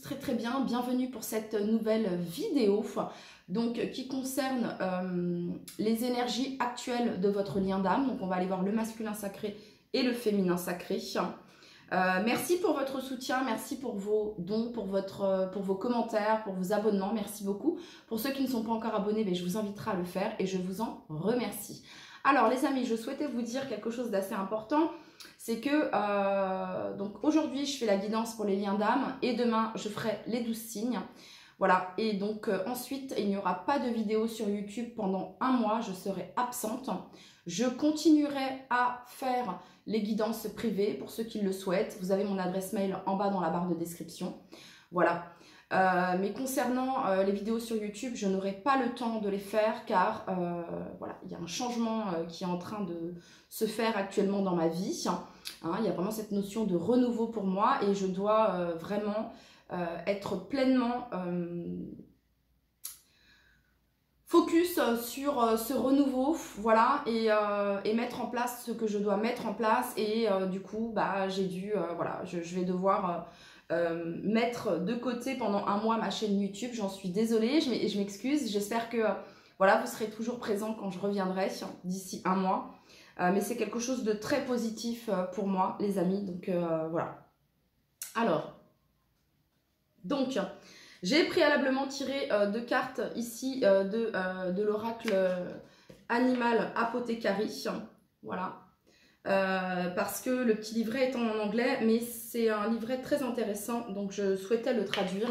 très très bien, bienvenue pour cette nouvelle vidéo donc, qui concerne les énergies actuelles de votre lien d'âme. Donc on va aller voir le masculin sacré et le féminin sacré. Merci pour votre soutien, merci pour vos dons, pour vos commentaires, pour vos abonnements, merci beaucoup. Pour ceux qui ne sont pas encore abonnés, je vous inviterai à le faire et je vous en remercie. Alors les amis, je souhaitais vous dire quelque chose d'assez important, c'est que donc aujourd'hui je fais la guidance pour les liens d'âme et demain je ferai les 12 signes. Voilà, et donc ensuite il n'y aura pas de vidéo sur YouTube pendant un mois, je serai absente. Je continuerai à faire les guidances privées pour ceux qui le souhaitent. Vous avez mon adresse mail en bas dans la barre de description. Voilà. Mais concernant les vidéos sur YouTube, je n'aurai pas le temps de les faire car voilà, il y a un changement qui est en train de se faire actuellement dans ma vie. Il y a vraiment cette notion de renouveau pour moi et je dois vraiment être pleinement focus sur ce renouveau, voilà, et mettre en place ce que je dois mettre en place. Et du coup, j'ai dû, voilà, je vais devoir mettre de côté pendant un mois ma chaîne YouTube. J'en suis désolée, je m'excuse. J'espère que voilà, vous serez toujours présent quand je reviendrai d'ici un mois. Mais c'est quelque chose de très positif pour moi, les amis. Donc voilà. Alors, donc, j'ai préalablement tiré deux cartes ici de l'oracle animal apothécarie. Voilà. Parce que le petit livret est en anglais, mais c'est un livret très intéressant, donc je souhaitais le traduire.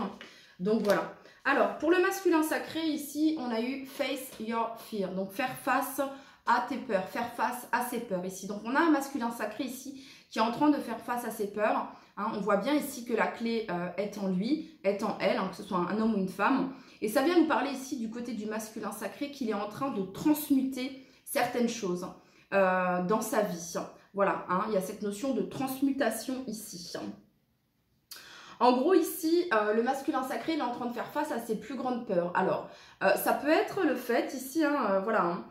Donc voilà. Alors, pour le masculin sacré, ici, on a eu Face Your Fear, donc faire face à tes peurs, faire face à ses peurs ici. Donc on a un masculin sacré ici qui est en train de faire face à ses peurs. On voit bien ici que la clé est en lui, est en elle, que ce soit un homme ou une femme. Et ça vient nous parler ici du côté du masculin sacré qu'il est en train de transmuter certaines choses dans sa vie. Voilà, il y a cette notion de transmutation ici. En gros, ici, le masculin sacré il est en train de faire face à ses plus grandes peurs. Alors, ça peut être le fait ici, voilà,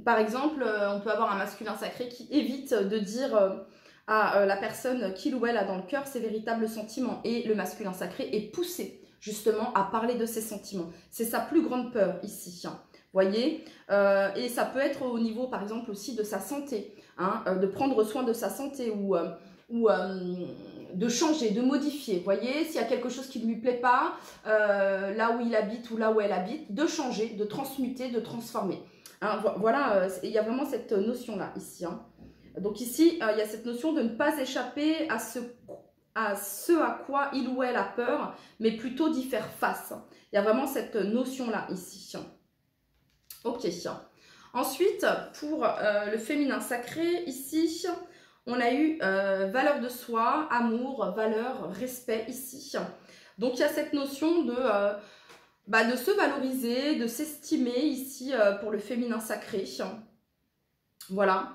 par exemple, on peut avoir un masculin sacré qui évite de dire à la personne qu'il ou elle a dans le cœur ses véritables sentiments. Et le masculin sacré est poussé justement à parler de ses sentiments. C'est sa plus grande peur ici. Voyez, et ça peut être au niveau par exemple aussi de sa santé, de prendre soin de sa santé ou de changer, de modifier. Voyez, s'il y a quelque chose qui ne lui plaît pas, là où il habite ou là où elle habite, de changer, de transmuter, de transformer. Voilà, il y a vraiment cette notion-là ici. Donc ici, il y a cette notion de ne pas échapper à ce à quoi il ou elle a peur, mais plutôt d'y faire face. Il y a vraiment cette notion-là ici. Ok. Ensuite, pour le féminin sacré, ici, on a eu valeur de soi, amour, valeur, respect ici. Donc, il y a cette notion de se valoriser, de s'estimer ici pour le féminin sacré. Voilà.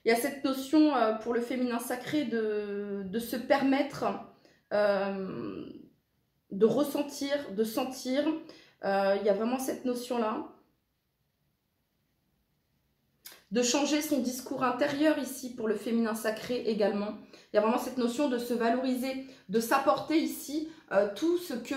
Il y a cette notion pour le féminin sacré de se permettre de ressentir, de sentir. Il y a vraiment cette notion-là. De changer son discours intérieur ici pour le féminin sacré également. Il y a vraiment cette notion de se valoriser, de s'apporter ici tout ce que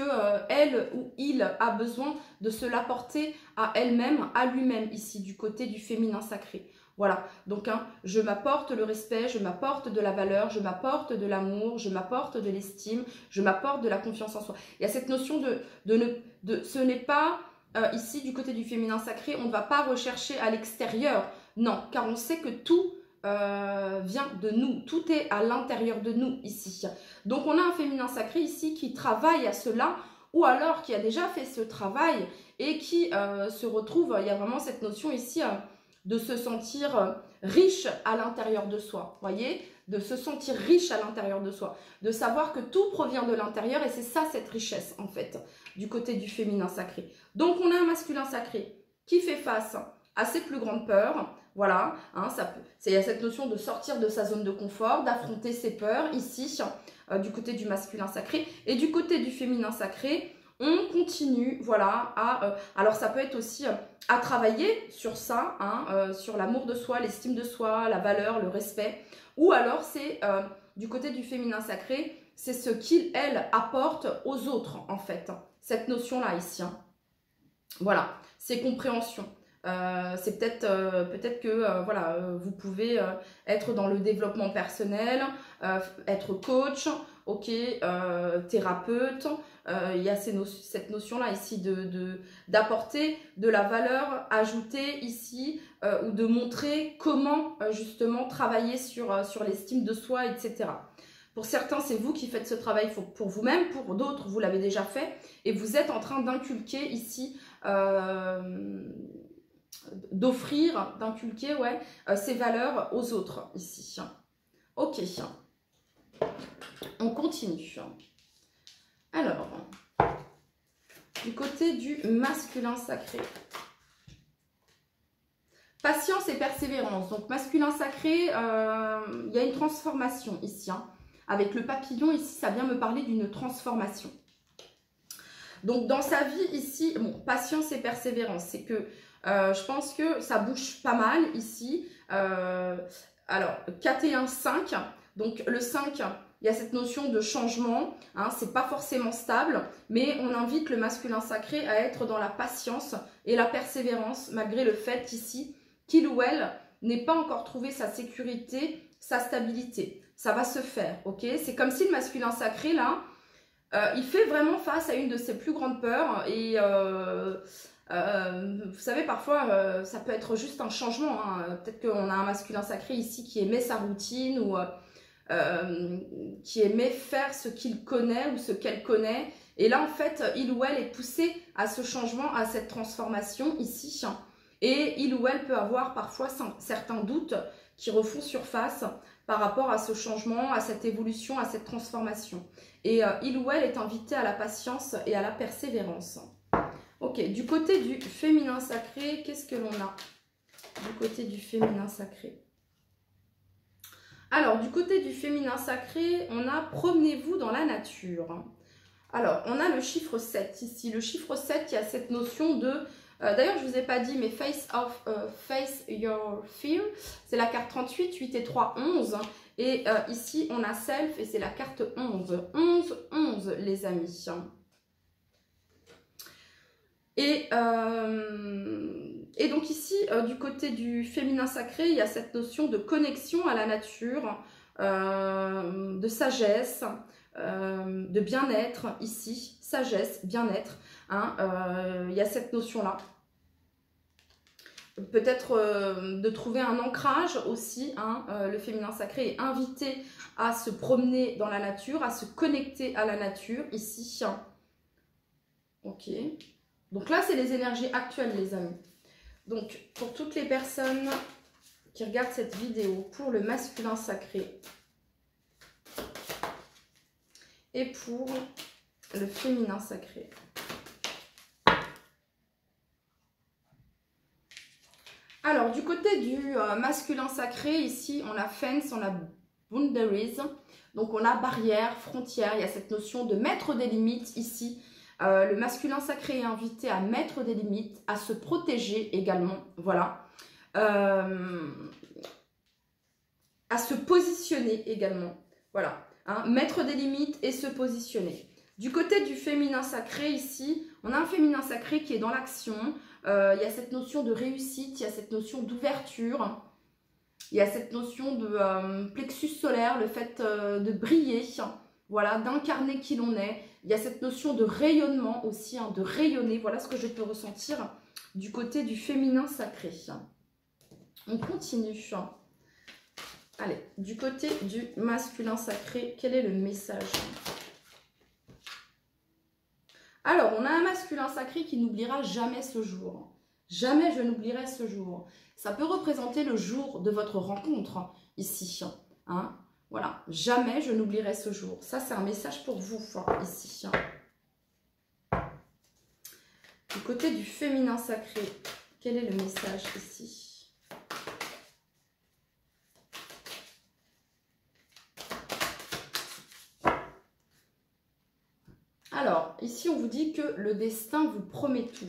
elle ou il a besoin, de se l'apporter à elle-même, à lui-même ici du côté du féminin sacré. Voilà, donc je m'apporte le respect, je m'apporte de la valeur, je m'apporte de l'amour, je m'apporte de l'estime, je m'apporte de la confiance en soi. Il y a cette notion ce n'est pas ici du côté du féminin sacré, on ne va pas rechercher à l'extérieur. Non, car on sait que tout vient de nous, tout est à l'intérieur de nous ici. Donc on a un féminin sacré ici qui travaille à cela ou alors qui a déjà fait ce travail et qui se retrouve, il y a vraiment cette notion ici de se sentir riche à l'intérieur de soi, voyez, de se sentir riche à l'intérieur de soi, de savoir que tout provient de l'intérieur et c'est ça cette richesse en fait, du côté du féminin sacré. Donc on a un masculin sacré qui fait face à ses plus grandes peurs, voilà, il y a cette notion de sortir de sa zone de confort, d'affronter ses peurs ici, du côté du masculin sacré, et du côté du féminin sacré, on continue, voilà, alors ça peut être aussi à travailler sur ça, hein, sur l'amour de soi, l'estime de soi, la valeur, le respect, ou alors c'est du côté du féminin sacré, c'est ce qu'il, elle, apporte aux autres, en fait, cette notion-là ici, hein. Voilà, c'est compréhension. C'est peut-être que voilà, vous pouvez être dans le développement personnel, être coach, ok, thérapeute. Il y a cette notion-là ici d'apporter de la valeur ajoutée ici ou de montrer comment justement travailler sur l'estime de soi, etc. Pour certains, c'est vous qui faites ce travail pour vous-même. Pour d'autres, vous l'avez déjà fait. Et vous êtes en train d'inculquer ici, d'inculquer ouais, ces valeurs aux autres ici. Ok. On continue. Alors, du côté du masculin sacré. Patience et persévérance. Donc, masculin sacré, il y a une transformation ici, hein. Avec le papillon, ici, ça vient me parler d'une transformation. Donc, dans sa vie, ici, bon, patience et persévérance, c'est que je pense que ça bouge pas mal ici. Alors, 4 et 1, 5. Donc, le 5, il y a cette notion de changement. Hein, c'est pas forcément stable, mais on invite le masculin sacré à être dans la patience et la persévérance, malgré le fait ici qu'il ou elle n'ait pas encore trouvé sa sécurité, sa stabilité. Ça va se faire, ok? C'est comme si le masculin sacré, là, il fait vraiment face à une de ses plus grandes peurs. Et vous savez, parfois, ça peut être juste un changement, hein. Peut-être qu'on a un masculin sacré ici qui aimait sa routine ou qui aimait faire ce qu'il connaît ou ce qu'elle connaît. Et là, en fait, il ou elle est poussé à ce changement, à cette transformation ici. Et il ou elle peut avoir parfois certains doutes qui refont surface par rapport à ce changement, à cette évolution, à cette transformation. Et il ou elle est invité à la patience et à la persévérance. Ok, du côté du féminin sacré, qu'est-ce que l'on a du côté du féminin sacré? Alors, du côté du féminin sacré, on a « Promenez-vous dans la nature ». Alors, on a le chiffre 7 ici. Le chiffre 7, il y a cette notion de... D'ailleurs, je ne vous ai pas dit, mais face your fear, c'est la carte 38, 8 et 3, 11. Et ici, on a self et c'est la carte 11. 11, 11, les amis. Et donc ici, du côté du féminin sacré, il y a cette notion de connexion à la nature, de sagesse, de bien-être ici, sagesse, bien-être, hein, il y a cette notion-là. Peut-être de trouver un ancrage aussi, hein, le féminin sacré est invité à se promener dans la nature, à se connecter à la nature ici. Ok. Donc là, c'est les énergies actuelles, les amis. Donc, pour toutes les personnes qui regardent cette vidéo, pour le masculin sacré et pour le féminin sacré. Alors, du côté du masculin sacré, ici, on a fence, on a boundaries. Donc, on a barrière, frontière. Il y a cette notion de mettre des limites ici. Le masculin sacré est invité à mettre des limites, à se protéger également, voilà. À se positionner également, voilà. Hein, mettre des limites et se positionner. Du côté du féminin sacré ici, on a un féminin sacré qui est dans l'action. Il y a cette notion de réussite, il y a cette notion d'ouverture. Il y a cette notion de plexus solaire, le fait de briller, voilà, d'incarner qui l'on est. Il y a cette notion de rayonnement aussi, hein, de rayonner. Voilà ce que je peux ressentir du côté du féminin sacré. On continue. Allez, du côté du masculin sacré, quel est le message? Alors, on a un masculin sacré qui n'oubliera jamais ce jour. Jamais je n'oublierai ce jour. Ça peut représenter le jour de votre rencontre ici, hein. Voilà, jamais je n'oublierai ce jour. Ça, c'est un message pour vous, ici. Du côté du féminin sacré, quel est le message ici? Alors, ici on vous dit que le destin vous promet tout.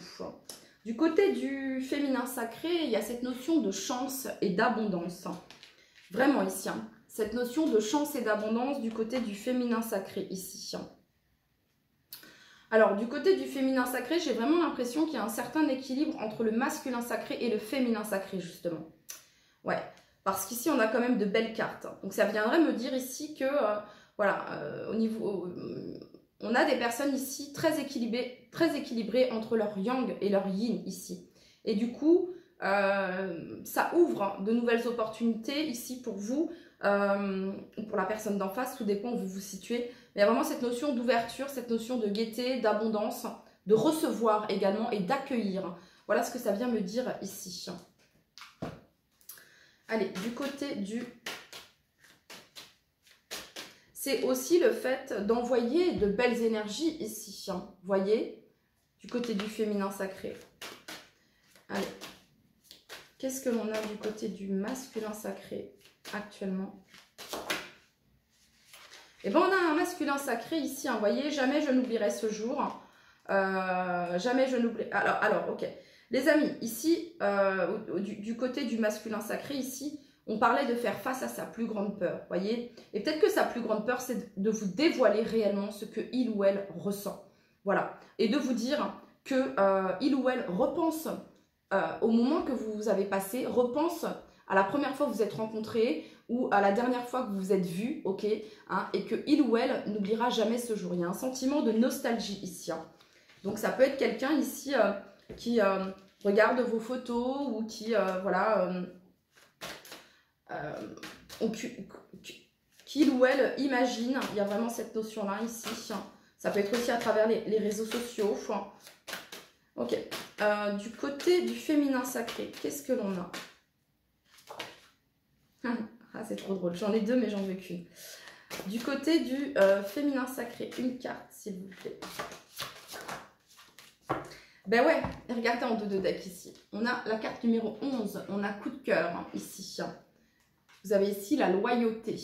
Du côté du féminin sacré, il y a cette notion de chance et d'abondance. Vraiment ici, hein. Cette notion de chance et d'abondance du côté du féminin sacré ici. Alors, du côté du féminin sacré, j'ai vraiment l'impression qu'il y a un certain équilibre entre le masculin sacré et le féminin sacré, justement. Ouais, parce qu'ici, on a quand même de belles cartes. Donc, ça viendrait me dire ici que, voilà, au niveau... on a des personnes ici très équilibrées entre leur yang et leur yin ici. Et du coup, ça ouvre de nouvelles opportunités ici pour vous, ou pour la personne d'en face, tout dépend où vous vous situez. Mais il y a vraiment cette notion d'ouverture, cette notion de gaieté, d'abondance, de recevoir également et d'accueillir. Voilà ce que ça vient me dire ici. Allez, du côté du... C'est aussi le fait d'envoyer de belles énergies ici. Vous voyez, du côté du féminin sacré. Allez. Qu'est-ce que l'on a du côté du masculin sacré actuellement? Eh bien, on a un masculin sacré ici. Vous voyez, jamais je n'oublierai ce jour. Jamais je n'oublierai... Alors, ok. Les amis, ici, du côté du masculin sacré, ici, on parlait de faire face à sa plus grande peur, voyez. Et peut-être que sa plus grande peur, c'est de vous dévoiler réellement ce que il ou elle ressent. Voilà. Et de vous dire que il ou elle repense au moment que vous avez passé, repense à la première fois que vous êtes rencontrés ou à la dernière fois que vous vous êtes vus, ok, hein, et que il ou elle n'oubliera jamais ce jour. Il y a un sentiment de nostalgie ici. Hein. Donc ça peut être quelqu'un ici qui regarde vos photos ou qui, voilà, qu'il ou elle imagine. Il y a vraiment cette notion-là ici. Ça peut être aussi à travers les réseaux sociaux. Ok. Du côté du féminin sacré, qu'est-ce que l'on a? Ah, c'est trop drôle. J'en ai deux, mais j'en veux qu'une. Du côté du féminin sacré, une carte, s'il vous plaît. Ben ouais, regardez en deux deck ici. On a la carte numéro 11. On a coup de cœur hein, ici. Vous avez ici la loyauté.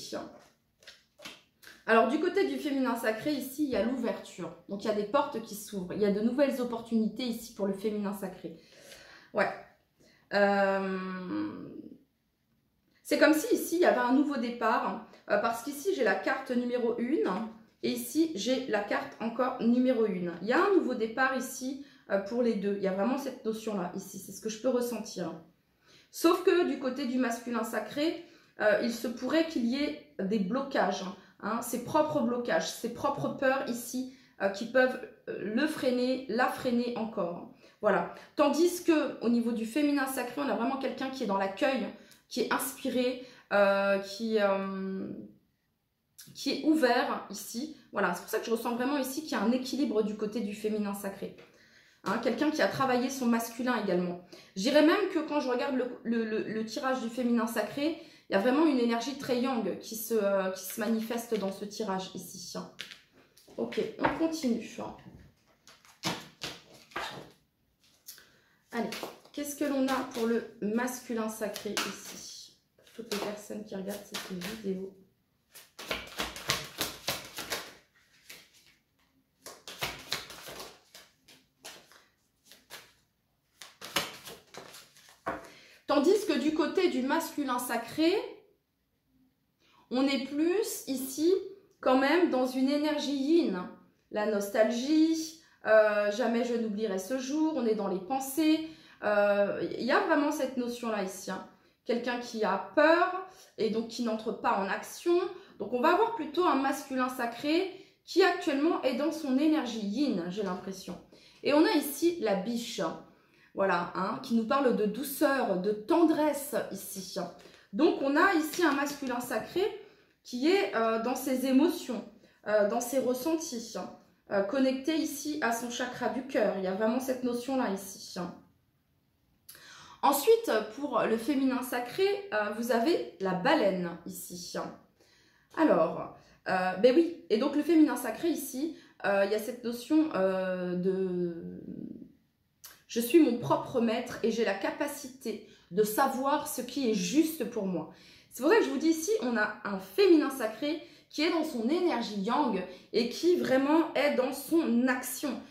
Alors, du côté du féminin sacré, ici, il y a l'ouverture. Donc, il y a des portes qui s'ouvrent. Il y a de nouvelles opportunités ici pour le féminin sacré. Ouais. C'est comme si ici, il y avait un nouveau départ. Parce qu'ici, j'ai la carte numéro 1. Et ici, j'ai la carte encore numéro 1. Il y a un nouveau départ ici pour les deux. Il y a vraiment cette notion-là ici. C'est ce que je peux ressentir. Sauf que du côté du masculin sacré, il se pourrait qu'il y ait des blocages. Hein, ses propres blocages, ses propres peurs ici qui peuvent le freiner, la freiner encore. Voilà. Tandis que au niveau du féminin sacré, on a vraiment quelqu'un qui est dans l'accueil, qui est inspiré, qui est ouvert ici. Voilà, c'est pour ça que je ressens vraiment ici qu'il y a un équilibre du côté du féminin sacré. Hein, quelqu'un qui a travaillé son masculin également. Je dirais même que quand je regarde le tirage du féminin sacré, il y a vraiment une énergie très yang qui se manifeste dans ce tirage ici. Ok, on continue. Allez, qu'est-ce que l'on a pour le masculin sacré ici? Pour toutes les personnes qui regardent cette vidéo. Tandis que du côté du masculin sacré, on est plus ici quand même dans une énergie yin. La nostalgie, jamais je n'oublierai ce jour, on est dans les pensées. Il y a vraiment cette notion-là ici. Hein. Quelqu'un qui a peur et donc qui n'entre pas en action. Donc on va avoir plutôt un masculin sacré qui actuellement est dans son énergie yin, j'ai l'impression. Et on a ici la biche. Voilà, hein, qui nous parle de douceur, de tendresse ici. Donc, on a ici un masculin sacré qui est dans ses émotions, dans ses ressentis, connecté ici à son chakra du cœur. Il y a vraiment cette notion-là ici. Ensuite, pour le féminin sacré, vous avez la baleine ici. Alors, ben oui, et donc le féminin sacré ici, il y a cette notion de... Je suis mon propre maître et j'ai la capacité de savoir ce qui est juste pour moi. C'est pour ça que je vous dis ici, on a un féminin sacré qui est dans son énergie yang et qui vraiment est dans son action.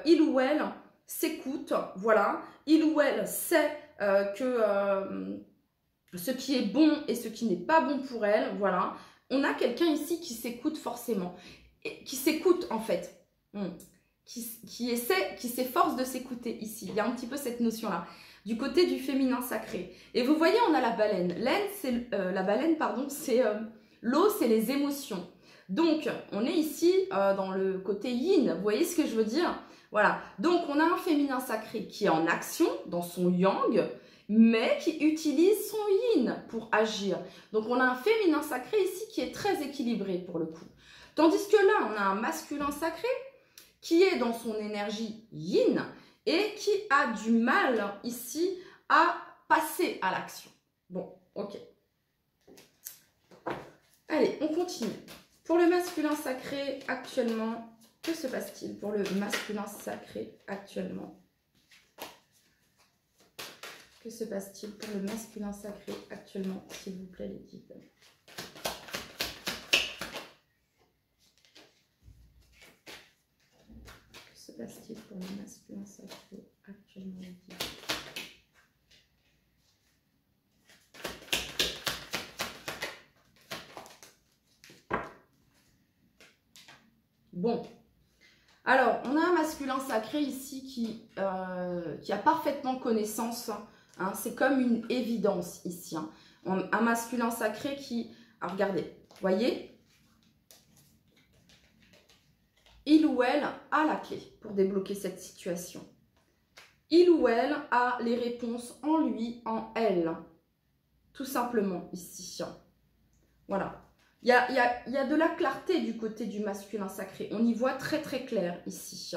Il ou elle s'écoute, voilà. Il ou elle sait que ce qui est bon et ce qui n'est pas bon pour elle, voilà. On a quelqu'un ici qui s'écoute forcément, et qui s'écoute en fait, qui s'efforce de s'écouter ici. Il y a un petit peu cette notion-là, du côté du féminin sacré. Et vous voyez, on a la baleine. La baleine, pardon, c'est l'eau, c'est les émotions. Donc, on est ici dans le côté yin, vous voyez ce que je veux dire? Voilà, donc on a un féminin sacré qui est en action, dans son yang, mais qui utilise son yin pour agir. Donc on a un féminin sacré ici qui est très équilibré pour le coup. Tandis que là, on a un masculin sacré qui est dans son énergie yin et qui a du mal ici à passer à l'action. Bon, ok. Allez, on continue. Pour le masculin sacré actuellement, que se passe-t-il pour le masculin sacré actuellement? Que se passe-t-il pour le masculin sacré actuellement, s'il vous plaît, les guides? Que se passe-t-il pour le masculin sacré actuellement, les guides? Bon. Alors, on a un masculin sacré ici qui a parfaitement connaissance. Hein, c'est comme une évidence ici. Hein. Un masculin sacré qui... Alors, regardez, voyez, il ou elle a la clé pour débloquer cette situation. Il ou elle a les réponses en lui, en elle. Tout simplement ici. Voilà. Il y a de la clarté du côté du masculin sacré. On y voit très très clair ici.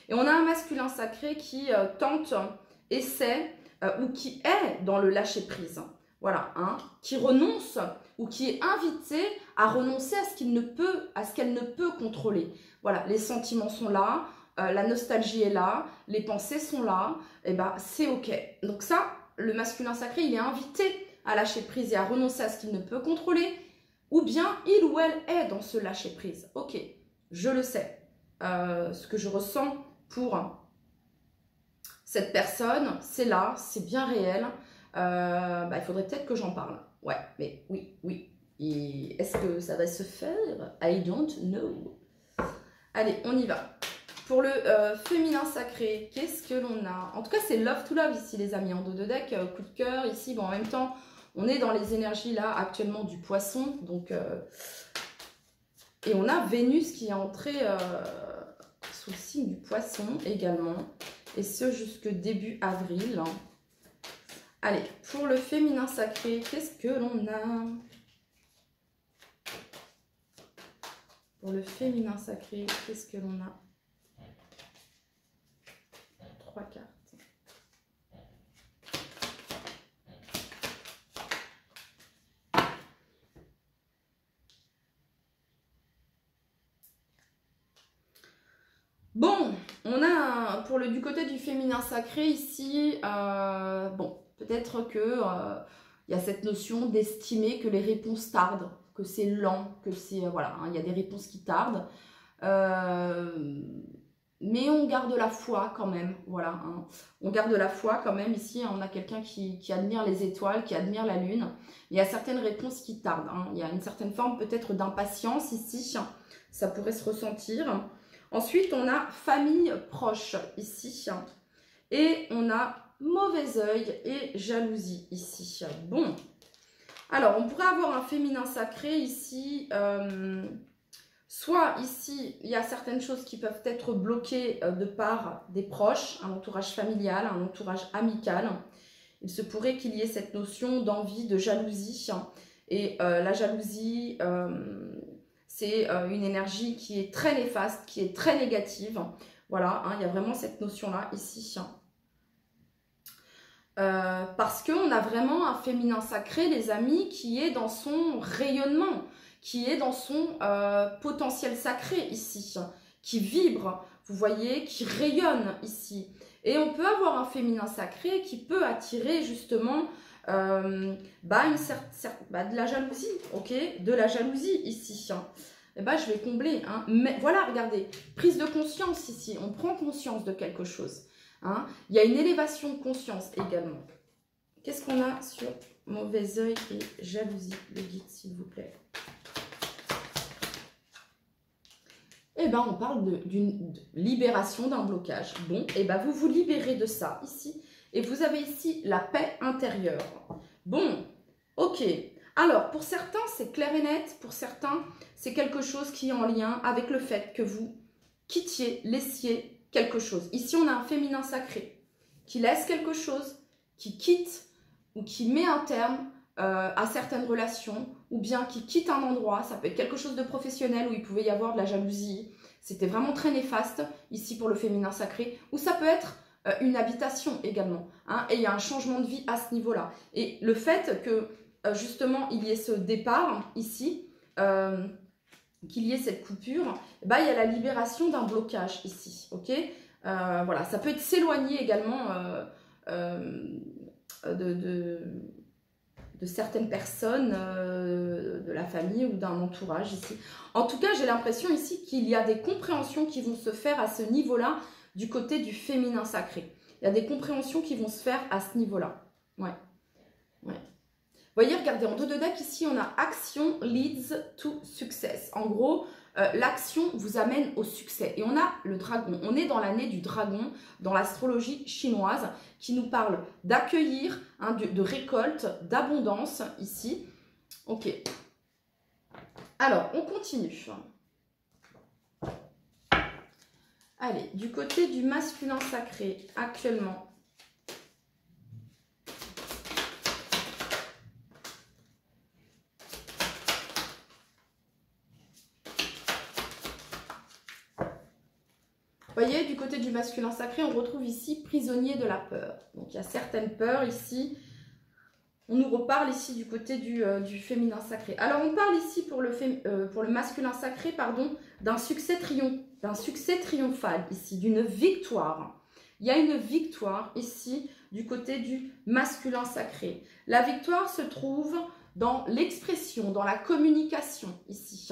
Et on a un masculin sacré qui tente, essaie ou qui est dans le lâcher-prise. Voilà, hein, qui renonce ou qui est invité à renoncer à ce qu'elle ne peut contrôler. Voilà, les sentiments sont là, la nostalgie est là, les pensées sont là, et ben c'est ok. Donc ça, le masculin sacré, il est invité à lâcher prise et à renoncer à ce qu'il ne peut contrôler. Ou bien il ou elle est dans ce lâcher-prise. Ok, je le sais. Ce que je ressens pour cette personne, c'est là, c'est bien réel. Il faudrait peut-être que j'en parle. Ouais, mais oui. Est-ce que ça va se faire? I don't know. Allez, on y va. Pour le féminin sacré, qu'est-ce que l'on a? En tout cas, c'est love to love ici, les amis. En dos de deck, coup de cœur ici. Bon, en même temps... On est dans les énergies là actuellement du poisson, donc et on a Vénus qui est entrée sous le signe du poisson également, et ce jusque début avril. Allez, pour le féminin sacré, qu'est-ce que l'on a? Pour le féminin sacré, qu'est-ce que l'on a? 3 cartes. Bon, on a du côté du féminin sacré ici, bon, peut-être que il y a cette notion d'estimer que les réponses tardent, que c'est lent, que c'est, voilà, hein, il y a des réponses qui tardent, mais on garde la foi quand même, voilà, hein, on garde la foi quand même ici, hein, on a quelqu'un qui admire les étoiles, qui admire la lune, il y a certaines réponses qui tardent, hein, il y a une certaine forme peut-être d'impatience ici, ça pourrait se ressentir. Ensuite, on a famille proche ici. Et on a mauvais œil et jalousie ici. Bon. Alors, on pourrait avoir un féminin sacré ici. Soit ici, il y a certaines choses qui peuvent être bloquées de par des proches, un entourage familial, un entourage amical. Il se pourrait qu'il y ait cette notion d'envie, de jalousie. Et la jalousie... c'est une énergie qui est très néfaste, qui est très négative. Voilà, hein, il y a vraiment cette notion-là ici. Parce qu'on a vraiment un féminin sacré, les amis, qui est dans son rayonnement, qui est dans son potentiel sacré ici, qui vibre, vous voyez, qui rayonne ici. Et on peut avoir un féminin sacré qui peut attirer justement de la jalousie, ok, de la jalousie ici, hein. Et bah, je vais combler, hein. Mais voilà, regardez, prise de conscience ici, on prend conscience de quelque chose, hein. Il y a une élévation de conscience également. Qu'est-ce qu'on a sur mauvais œil et jalousie, le guide, s'il vous plaît? Eh bien, on parle d'une libération d'un blocage. Bon, eh bien, vous vous libérez de ça ici. Et vous avez ici la paix intérieure. Bon, ok. Alors, pour certains, c'est clair et net. Pour certains, c'est quelque chose qui est en lien avec le fait que vous quittiez, laissiez quelque chose. Ici, on a un féminin sacré qui laisse quelque chose, qui quitte ou qui met un terme à certaines relations, ou bien qui quitte un endroit. Ça peut être quelque chose de professionnel où il pouvait y avoir de la jalousie. C'était vraiment très néfaste, ici pour le féminin sacré. Ou ça peut être une habitation également, hein, et il y a un changement de vie à ce niveau-là. Et le fait que, justement, il y ait ce départ ici, qu'il y ait cette coupure, bah, il y a la libération d'un blocage ici, ok. Voilà, ça peut être s'éloigner également de certaines personnes, de la famille ou d'un entourage ici. En tout cas, j'ai l'impression ici qu'il y a des compréhensions qui vont se faire à ce niveau-là du côté du féminin sacré. Il y a des compréhensions qui vont se faire à ce niveau-là. Ouais. Ouais. Vous voyez, regardez, en dos de deck, ici, on a action leads to success. En gros, l'action vous amène au succès. Et on a le dragon. On est dans l'année du dragon, dans l'astrologie chinoise, qui nous parle d'accueillir, hein, de récolte, d'abondance, ici. Ok. Alors, on continue. Allez, du côté du masculin sacré, actuellement. Vous voyez, du côté du masculin sacré, on retrouve ici prisonnier de la peur. Donc, il y a certaines peurs ici. On nous reparle ici du côté du féminin sacré. Alors, on parle ici pour le masculin sacré, pardon, d'un succès triomphal ici, d'une victoire. Il y a une victoire ici du côté du masculin sacré. La victoire se trouve dans l'expression, dans la communication ici.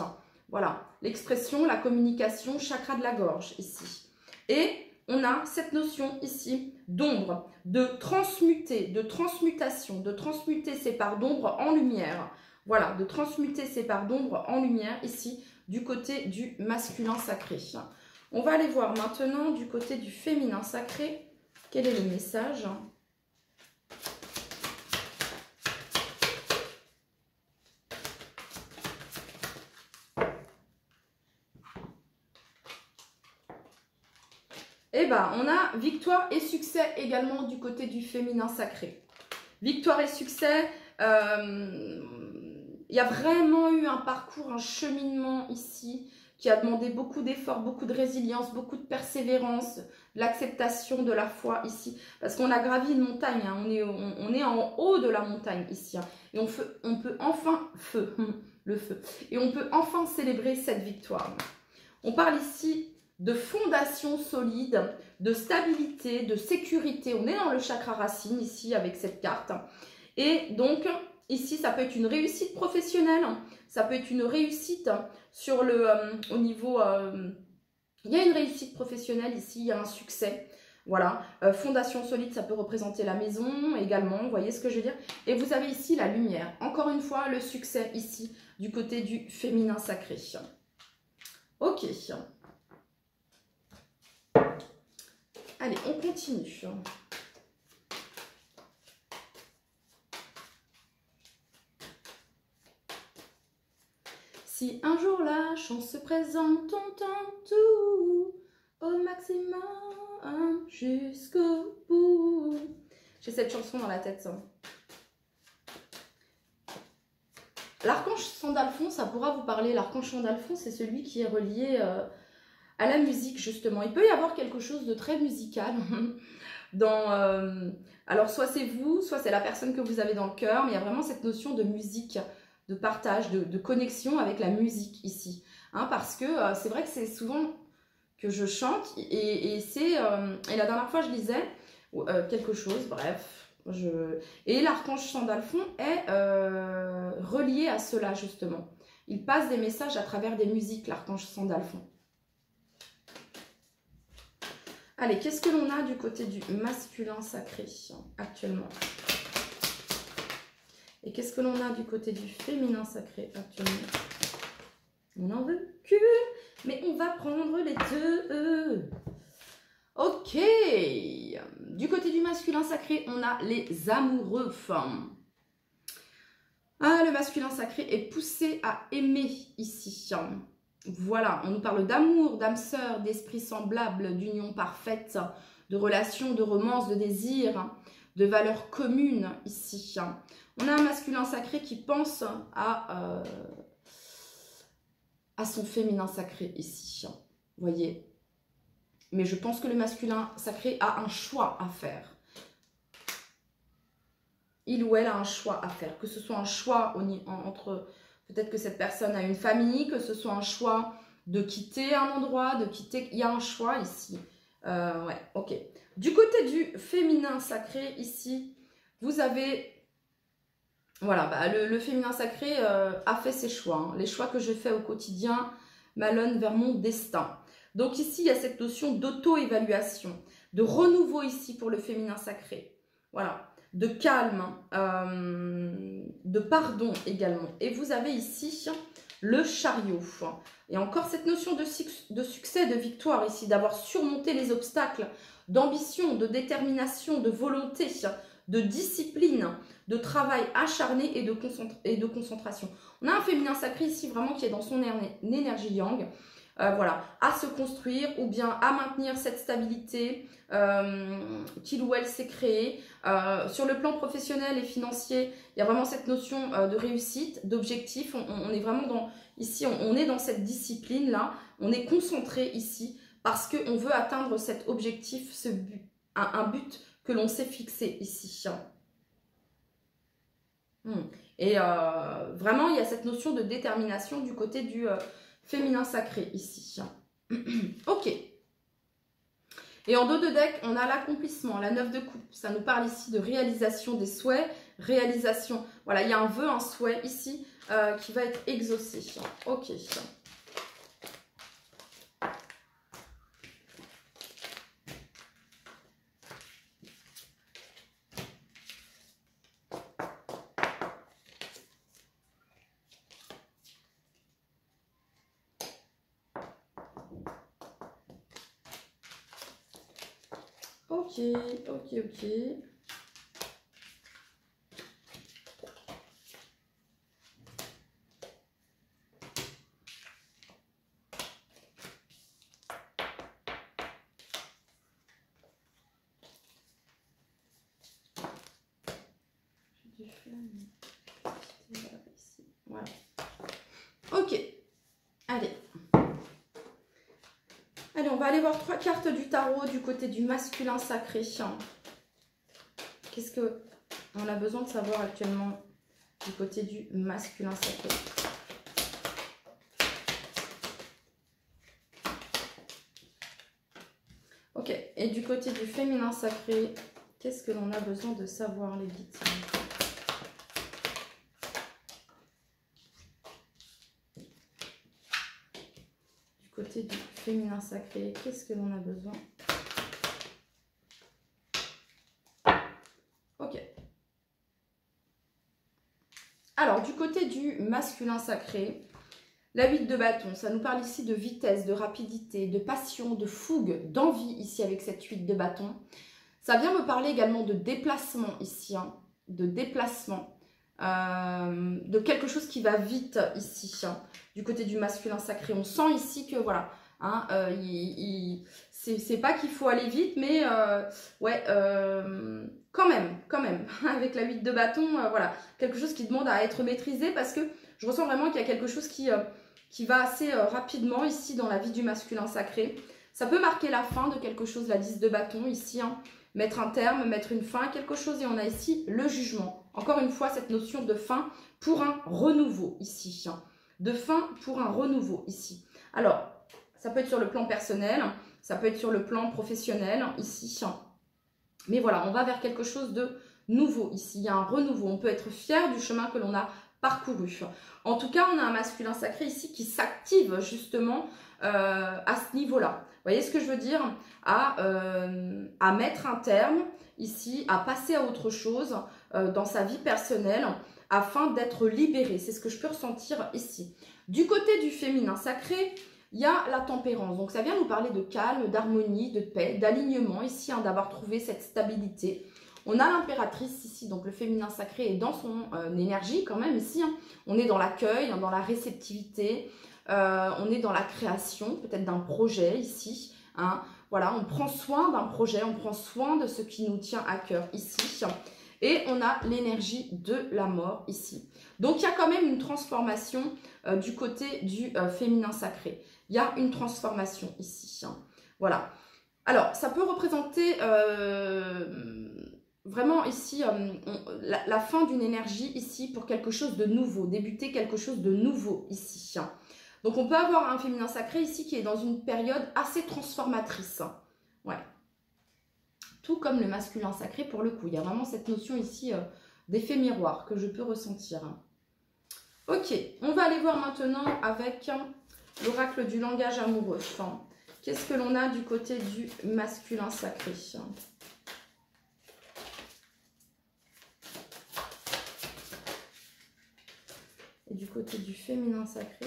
Voilà, l'expression, la communication, chakra de la gorge ici. Et on a cette notion ici d'ombre, de transmuter, de transmutation, de transmuter ces parts d'ombre en lumière. Voilà, de transmuter ces parts d'ombre en lumière ici du côté du masculin sacré. On va aller voir maintenant du côté du féminin sacré. Quel est le message ? Eh bien, on a victoire et succès également du côté du féminin sacré. Victoire et succès, il y a vraiment eu un parcours, un cheminement ici qui a demandé beaucoup d'efforts, beaucoup de résilience, beaucoup de persévérance, de l'acceptation, de la foi ici. Parce qu'on a gravi une montagne, hein, on est en haut de la montagne ici. Hein, et on peut enfin, le feu, et on peut enfin célébrer cette victoire. On parle ici de fondation solide, de stabilité, de sécurité. On est dans le chakra racine ici avec cette carte. Et donc, ici, ça peut être une réussite professionnelle, ça peut être une réussite sur au niveau... il y a une réussite professionnelle ici, il y a un succès. Voilà, fondation solide, ça peut représenter la maison également, vous voyez ce que je veux dire. Et vous avez ici la lumière. Encore une fois, le succès ici, du côté du féminin sacré. Ok. Allez, on continue. Si un jour la chance se présente, on tente tout au maximum jusqu'au bout. J'ai cette chanson dans la tête. L'archange Sandalphon, ça pourra vous parler. L'archange Sandalphon, c'est celui qui est relié à la musique, justement. Il peut y avoir quelque chose de très musical dans... alors, soit c'est vous, soit c'est la personne que vous avez dans le cœur, mais il y a vraiment cette notion de musique, de partage, de connexion avec la musique ici. Hein, parce que c'est vrai que c'est souvent que je chante et la dernière fois, je lisais quelque chose, bref, Et l'archange Sandalphon est relié à cela, justement. Il passe des messages à travers des musiques, l'archange Sandalphon. Allez, qu'est-ce que l'on a du côté du masculin sacré actuellement? Et qu'est-ce que l'on a du côté du féminin sacré actuellement? On n'en veut qu'une, mais on va prendre les deux. Ok. Du côté du masculin sacré, on a les amoureux. Ah, le masculin sacré est poussé à aimer ici. Voilà, on nous parle d'amour, d'âme sœur, d'esprit semblable, d'union parfaite, de relations, de romance, de désir, de valeurs communes ici. On a un masculin sacré qui pense à son féminin sacré ici. Vous voyez? Mais je pense que le masculin sacré a un choix à faire. Il ou elle a un choix à faire. Que ce soit un choix entre... Peut-être que cette personne a une famille, que ce soit un choix de quitter un endroit, de quitter... Il y a un choix ici. Ouais, ok. Du côté du féminin sacré, ici, vous avez... Voilà, bah, le féminin sacré a fait ses choix. Hein. Les choix que je fais au quotidien m'allonnent vers mon destin. Donc ici, il y a cette notion d'auto-évaluation, de renouveau ici pour le féminin sacré. Voilà. De calme, de pardon également. Et vous avez ici le chariot. Et encore cette notion de succès, de victoire ici, d'avoir surmonté les obstacles, d'ambition, de détermination, de volonté, de discipline, de travail acharné et de concentration. On a un féminin sacré ici vraiment qui est dans son énergie yang. Voilà, à se construire ou bien à maintenir cette stabilité qu'il ou elle s'est créée. Sur le plan professionnel et financier, il y a vraiment cette notion de réussite, d'objectif. On est vraiment dans, ici, on est dans cette discipline-là. On est concentré ici parce qu'on veut atteindre cet objectif, ce but, un but que l'on s'est fixé ici. Et vraiment, il y a cette notion de détermination du côté du... féminin sacré ici. Ok. Et en dos de deck, on a l'accomplissement, la 9 de coupe. Ça nous parle ici de réalisation des souhaits, réalisation. Voilà, il y a un vœu, un souhait ici qui va être exaucé. Ok. Ok, ok, ok. Voilà. Ok. Allez. Allez, on va aller voir 3 cartes du tarot du côté du masculin sacré. Qu'est-ce que on a besoin de savoir actuellement du côté du masculin sacré? Ok, et du côté du féminin sacré, qu'est-ce que l'on a besoin de savoir, les guides? Du côté du féminin sacré, qu'est-ce que l'on a besoin? Ok. Alors, du côté du masculin sacré, la 8 de bâton, ça nous parle ici de vitesse, de rapidité, de passion, de fougue, d'envie ici avec cette 8 de bâton. Ça vient me parler également de déplacement ici, hein, de déplacement, de quelque chose qui va vite ici, hein, du côté du masculin sacré. On sent ici que voilà, hein, c'est pas qu'il faut aller vite, mais ouais, quand même, avec la 8 de bâton, voilà, quelque chose qui demande à être maîtrisé parce que je ressens vraiment qu'il y a quelque chose qui va assez rapidement ici dans la vie du masculin sacré. Ça peut marquer la fin de quelque chose, la 10 de bâton ici, hein, mettre un terme, mettre une fin à quelque chose et on a ici le jugement. Encore une fois, cette notion de fin pour un renouveau ici, hein, de fin pour un renouveau ici. Alors, ça peut être sur le plan personnel, ça peut être sur le plan professionnel ici. Mais voilà, on va vers quelque chose de nouveau ici. Il y a un renouveau. On peut être fier du chemin que l'on a parcouru. En tout cas, on a un masculin sacré ici qui s'active justement à ce niveau-là. Vous voyez ce que je veux dire? À mettre un terme ici, à passer à autre chose dans sa vie personnelle afin d'être libéré. C'est ce que je peux ressentir ici. Du côté du féminin sacré, il y a la tempérance. Donc, ça vient nous parler de calme, d'harmonie, de paix, d'alignement ici, hein, d'avoir trouvé cette stabilité. On a l'impératrice ici, donc le féminin sacré est dans son énergie quand même ici. Hein. On est dans l'accueil, hein, dans la réceptivité, on est dans la création, peut-être d'un projet ici. Hein. Voilà, on prend soin d'un projet, on prend soin de ce qui nous tient à cœur ici. Et on a l'énergie de la mort ici. Donc, il y a quand même une transformation du côté du féminin sacré. Il y a une transformation ici. Hein. Voilà. Alors, ça peut représenter vraiment ici la fin d'une énergie ici pour quelque chose de nouveau. Débuter quelque chose de nouveau ici. Hein. Donc, on peut avoir un féminin sacré ici qui est dans une période assez transformatrice. Hein. Ouais. Tout comme le masculin sacré pour le coup. Il y a vraiment cette notion ici d'effet miroir que je peux ressentir. Ok, on va aller voir maintenant avec l'oracle du langage amoureux. Enfin, qu'est-ce que l'on a du côté du masculin sacré? Et du côté du féminin sacré.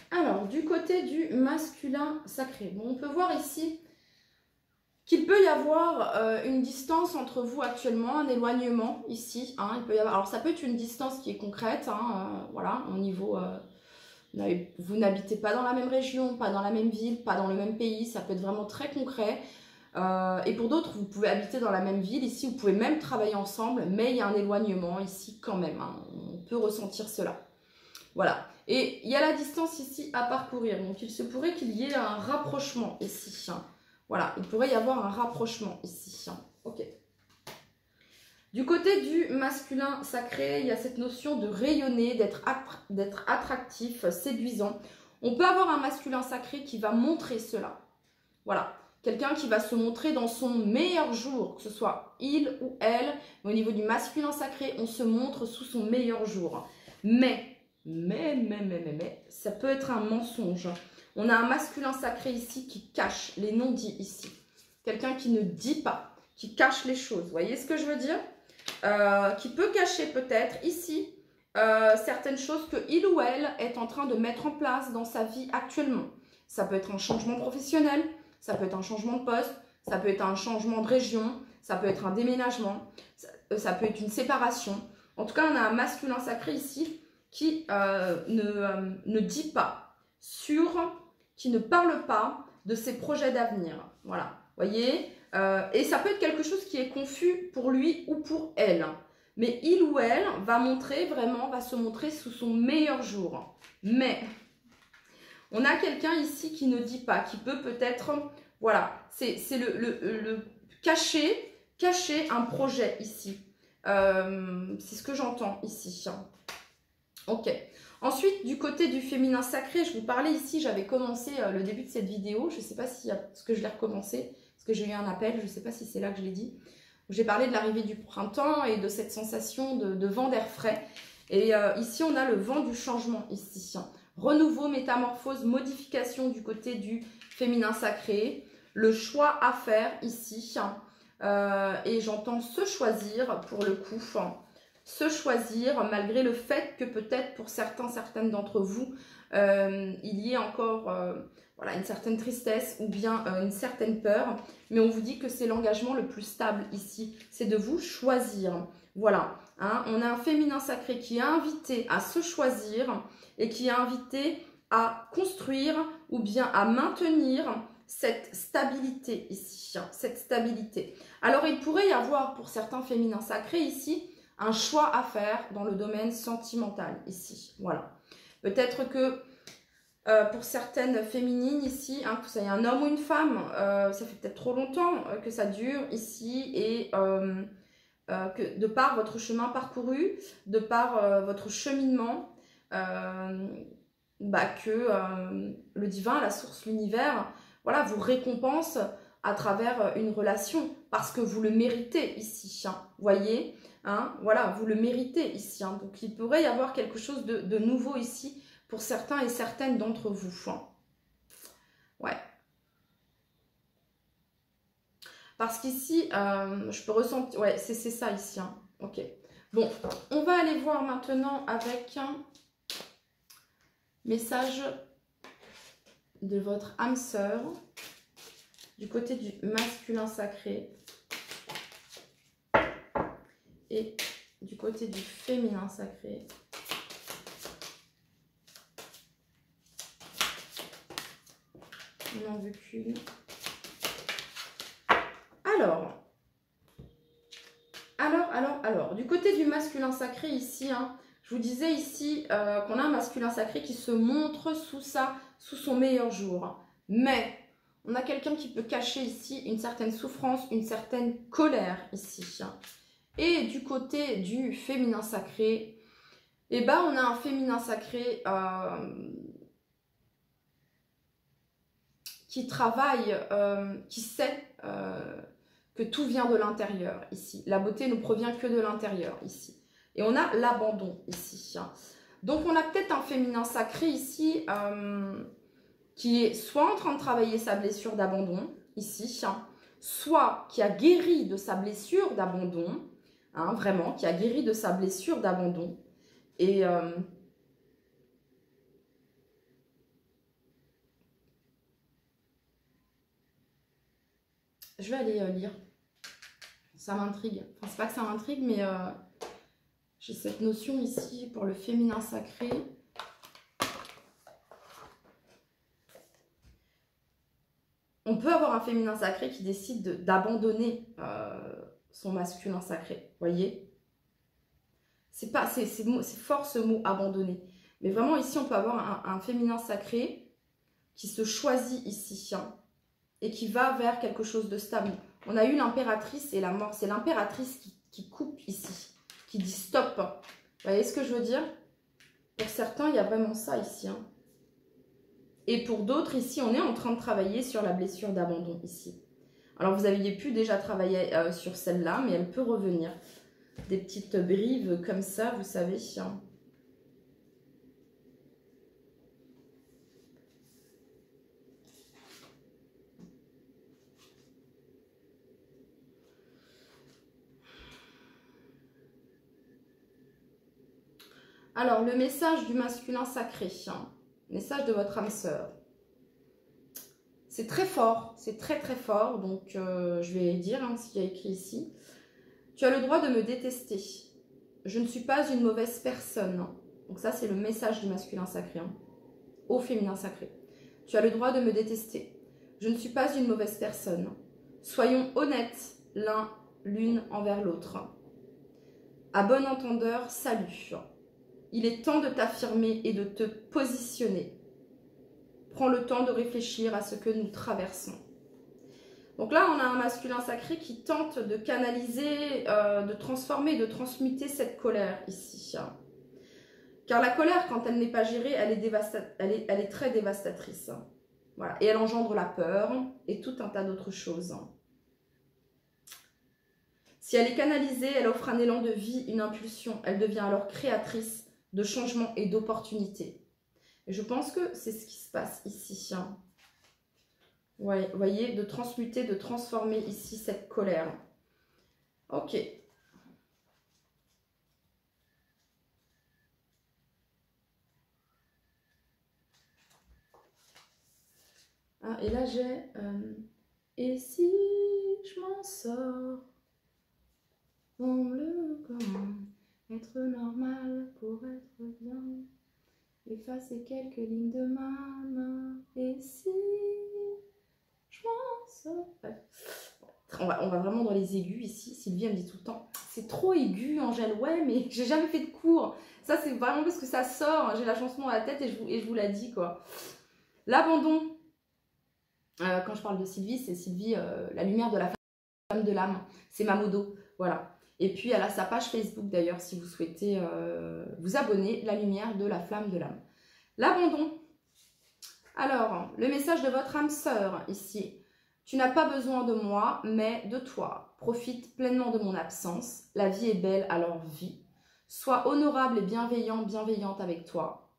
Alors, du côté du masculin sacré, bon, on peut voir ici qu'il peut y avoir une distance entre vous actuellement, un éloignement ici. Hein, il peut y avoir, alors, ça peut être une distance qui est concrète, hein, voilà, au niveau... vous n'habitez pas dans la même région, pas dans la même ville, pas dans le même pays, ça peut être vraiment très concret. Et pour d'autres, vous pouvez habiter dans la même ville, ici, vous pouvez même travailler ensemble, mais il y a un éloignement ici quand même, hein, on peut ressentir cela. Voilà, et il y a la distance ici à parcourir, donc il se pourrait qu'il y ait un rapprochement ici. Hein. Voilà, il pourrait y avoir un rapprochement ici. Hein. Ok. Du côté du masculin sacré, il y a cette notion de rayonner, d'être attractif, séduisant. On peut avoir un masculin sacré qui va montrer cela. Voilà. Quelqu'un qui va se montrer dans son meilleur jour, que ce soit il ou elle. Mais au niveau du masculin sacré, on se montre sous son meilleur jour. Mais, ça peut être un mensonge. On a un masculin sacré ici qui cache les non-dits ici. Quelqu'un qui ne dit pas, qui cache les choses. Vous voyez ce que je veux dire? Qui peut cacher peut-être ici certaines choses que il ou elle est en train de mettre en place dans sa vie actuellement. Ça peut être un changement professionnel, ça peut être un changement de poste, ça peut être un changement de région, ça peut être un déménagement, ça peut être une séparation. En tout cas, on a un masculin sacré ici qui ne dit pas qui ne parle pas de ses projets d'avenir. Voilà, voyez, et ça peut être quelque chose qui est confus pour lui ou pour elle. Mais il ou elle va se montrer sous son meilleur jour. Mais on a quelqu'un ici qui ne dit pas, qui peut-être, voilà, c'est le cacher un projet ici. C'est ce que j'entends ici. Ok. Ensuite, du côté du féminin sacré, je vous parlais ici, j'avais commencé le début de cette vidéo. Je ne sais pas si ce que je l'ai recommencé, parce que j'ai eu un appel, je ne sais pas si c'est là que je l'ai dit. J'ai parlé de l'arrivée du printemps et de cette sensation de vent d'air frais. Et ici, on a le vent du changement ici. Renouveau, métamorphose, modification du côté du féminin sacré. Le choix à faire ici. Et j'entends se choisir pour le coup. Se choisir malgré le fait que peut-être pour certaines d'entre vous, il y ait encore voilà, une certaine tristesse ou bien une certaine peur. Mais on vous dit que c'est l'engagement le plus stable ici. C'est de vous choisir. Voilà. Hein, on a un féminin sacré qui est invité à se choisir et qui est invité à construire ou bien à maintenir cette stabilité ici. Cette stabilité. Alors, il pourrait y avoir pour certains féminins sacrés ici un choix à faire dans le domaine sentimental ici. Voilà. Peut-être que pour certaines féminines ici, hein, que ça y est un homme ou une femme, ça fait peut-être trop longtemps que ça dure ici et que de par votre chemin parcouru, de par votre cheminement, que le divin, la source, l'univers, voilà, vous récompense à travers une relation parce que vous le méritez ici, hein, voyez, hein, voilà, vous le méritez ici, hein, donc il pourrait y avoir quelque chose de nouveau ici pour certains et certaines d'entre vous, hein. Ouais. Parce qu'ici, je peux ressentir, ouais, c'est ça ici, hein. Ok. Bon, on va aller voir maintenant avec un message de votre âme sœur du côté du masculin sacré et du côté du féminin sacré. On n'en veut qu'une. Alors, du côté du masculin sacré ici, hein, je vous disais ici qu'on a un masculin sacré qui se montre sous son meilleur jour. Mais on a quelqu'un qui peut cacher ici une certaine souffrance, une certaine colère ici. Et du côté du féminin sacré, eh ben, on a un féminin sacré qui travaille, qui sait que tout vient de l'intérieur ici. La beauté ne provient que de l'intérieur ici. Et on a l'abandon ici. Donc on a peut-être un féminin sacré ici qui est soit en train de travailler sa blessure d'abandon ici, soit qui a guéri de sa blessure d'abandon, hein, vraiment, qui a guéri de sa blessure d'abandon. Et je vais aller lire. Ça m'intrigue. Enfin, c'est pas que ça m'intrigue, mais j'ai cette notion ici pour le féminin sacré. On peut avoir un féminin sacré qui décide d'abandonner son masculin sacré. Voyez, c'est fort ce mot abandonner. Mais vraiment ici, on peut avoir un féminin sacré qui se choisit ici, hein, et qui va vers quelque chose de stable. On a eu l'impératrice et la mort. C'est l'impératrice qui coupe ici, qui dit stop. Vous voyez ce que je veux dire? Pour certains, il y a vraiment ça ici, hein. Et pour d'autres, ici, on est en train de travailler sur la blessure d'abandon ici. Alors, vous aviez pu déjà travailler sur celle-là, mais elle peut revenir. Des petites brives comme ça, vous savez, hein. Alors, le message du masculin sacré, hein. Message de votre âme sœur. C'est très fort, c'est très très fort, donc je vais dire hein, ce qu'il y a écrit ici. Tu as le droit de me détester. Je ne suis pas une mauvaise personne. Donc ça, c'est le message du masculin sacré, hein, au féminin sacré. Tu as le droit de me détester. Je ne suis pas une mauvaise personne. Soyons honnêtes l'une envers l'autre. À bon entendeur, salut. Il est temps de t'affirmer et de te positionner. Prends le temps de réfléchir à ce que nous traversons. Donc là, on a un masculin sacré qui tente de canaliser, de transformer, de transmuter cette colère ici. Car la colère, quand elle n'est pas gérée, elle est très dévastatrice. Voilà. Et elle engendre la peur et tout un tas d'autres choses. Si elle est canalisée, elle offre un élan de vie, une impulsion. Elle devient alors créatrice de changement et d'opportunités. Et je pense que c'est ce qui se passe ici. Ouais, vous voyez, de transmuter, de transformer ici cette colère. Ok. Ah, et là j'ai... et si je m'en sors, on le comment être normal pour être bien. Effacer quelques lignes de ma main. Et si je m'en sors. On va vraiment dans les aigus ici. Sylvie elle me dit tout le temps, c'est trop aigu, Angèle. Ouais, mais j'ai jamais fait de cours. Ça, c'est vraiment parce que ça sort. J'ai la chanson dans la tête et je vous la dis, quoi. L'abandon. Quand je parle de Sylvie, c'est Sylvie, la lumière de la femme de l'âme. C'est ma modo, voilà. Et puis, elle a sa page Facebook, d'ailleurs, si vous souhaitez vous abonner, la lumière de la flamme de l'âme. L'abandon. Alors, le message de votre âme sœur, ici. Tu n'as pas besoin de moi, mais de toi. Profite pleinement de mon absence. La vie est belle, alors vis. Sois honorable et bienveillante avec toi.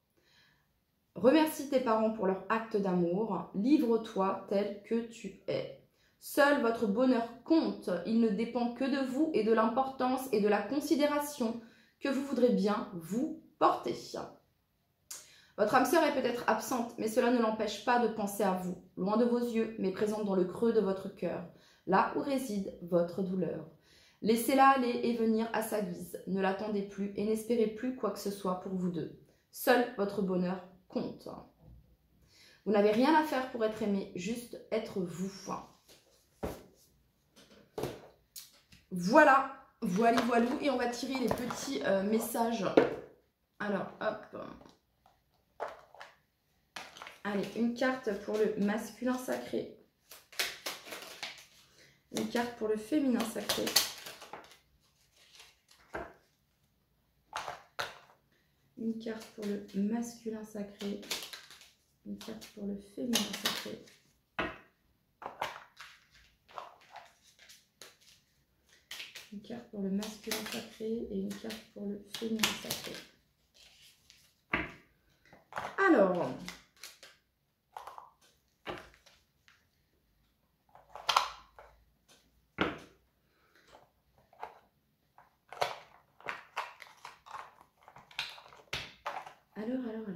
Remercie tes parents pour leur acte d'amour. Livre-toi tel que tu es. Seul votre bonheur compte. Il ne dépend que de vous et de l'importance et de la considération que vous voudrez bien vous porter. Votre âme sœur est peut-être absente, mais cela ne l'empêche pas de penser à vous, loin de vos yeux, mais présente dans le creux de votre cœur, là où réside votre douleur. Laissez-la aller et venir à sa guise. Ne l'attendez plus et n'espérez plus quoi que ce soit pour vous deux. Seul votre bonheur compte. Vous n'avez rien à faire pour être aimé, juste être vous. Voilà, voilou. Et on va tirer les petits messages. Alors, hop. Allez, une carte pour le masculin sacré. Une carte pour le féminin sacré. Une carte pour le masculin sacré. Une carte pour le féminin sacré. Une carte pour le masculin sacré et une carte pour le féminin sacré. Alors... Alors.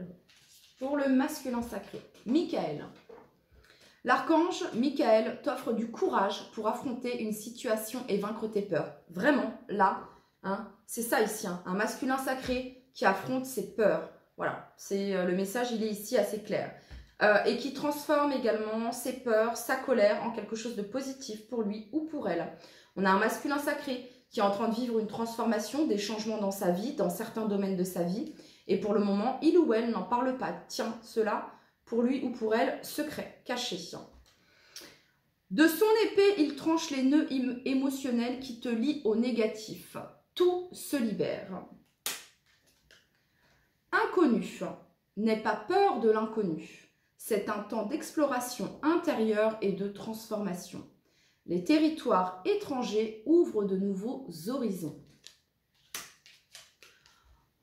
Pour le masculin sacré, Michael. L'archange Michael t'offre du courage pour affronter une situation et vaincre tes peurs. Vraiment, là, hein, c'est ça ici, hein, un masculin sacré qui affronte ses peurs. Voilà, c'est le message, il est ici assez clair. Et qui transforme également ses peurs, sa colère en quelque chose de positif pour lui ou pour elle. On a un masculin sacré qui est en train de vivre une transformation, des changements dans sa vie, dans certains domaines de sa vie. Et pour le moment, il ou elle n'en parle pas. Tiens, cela, pour lui ou pour elle, secret, caché. De son épée, il tranche les nœuds émotionnels qui te lient au négatif. Tout se libère. Inconnu. N'aie pas peur de l'inconnu. C'est un temps d'exploration intérieure et de transformation. Les territoires étrangers ouvrent de nouveaux horizons.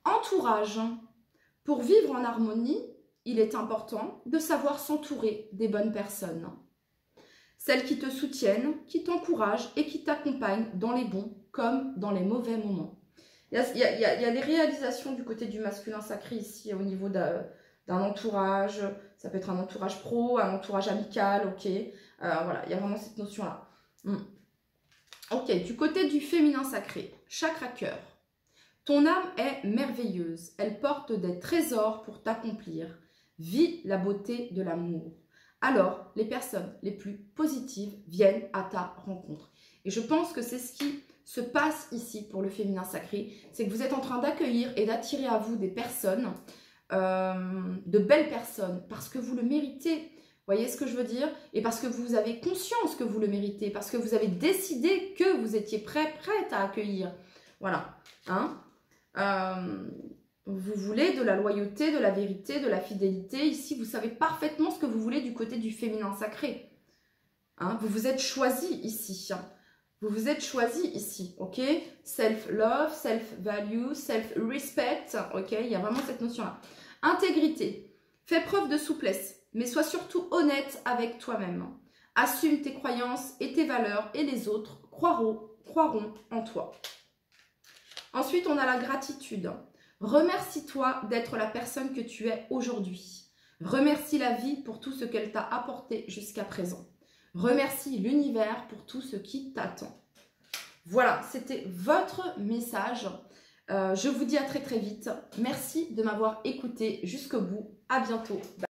Entourage. Pour vivre en harmonie, il est important de savoir s'entourer des bonnes personnes. Celles qui te soutiennent, qui t'encouragent et qui t'accompagnent dans les bons comme dans les mauvais moments. Il y a des réalisations du côté du masculin sacré ici au niveau d'un entourage. Ça peut être un entourage pro, un entourage amical, ok. Voilà, il y a vraiment cette notion-là. Ok, du côté du féminin sacré, chakra cœur. Ton âme est merveilleuse, elle porte des trésors pour t'accomplir. Vis la beauté de l'amour. Alors, les personnes les plus positives viennent à ta rencontre. Et je pense que c'est ce qui se passe ici pour le féminin sacré. C'est que vous êtes en train d'accueillir et d'attirer à vous des personnes, de belles personnes, parce que vous le méritez. Vous voyez ce que je veux dire? Et parce que vous avez conscience que vous le méritez, parce que vous avez décidé que vous étiez prête à accueillir. Voilà. Hein? Vous voulez de la loyauté, de la vérité, de la fidélité. Ici, vous savez parfaitement ce que vous voulez du côté du féminin sacré. Hein? Vous vous êtes choisi ici. Vous vous êtes choisi ici, ok? Self-love, self-value, self-respect, ok? Il y a vraiment cette notion-là. Intégrité. Fais preuve de souplesse, mais sois surtout honnête avec toi-même. Assume tes croyances et tes valeurs et les autres croiront en toi. Ensuite, on a la gratitude. Remercie-toi d'être la personne que tu es aujourd'hui. Remercie la vie pour tout ce qu'elle t'a apporté jusqu'à présent. Remercie l'univers pour tout ce qui t'attend. Voilà, c'était votre message. Je vous dis à très vite. Merci de m'avoir écouté jusqu'au bout. À bientôt. Bye.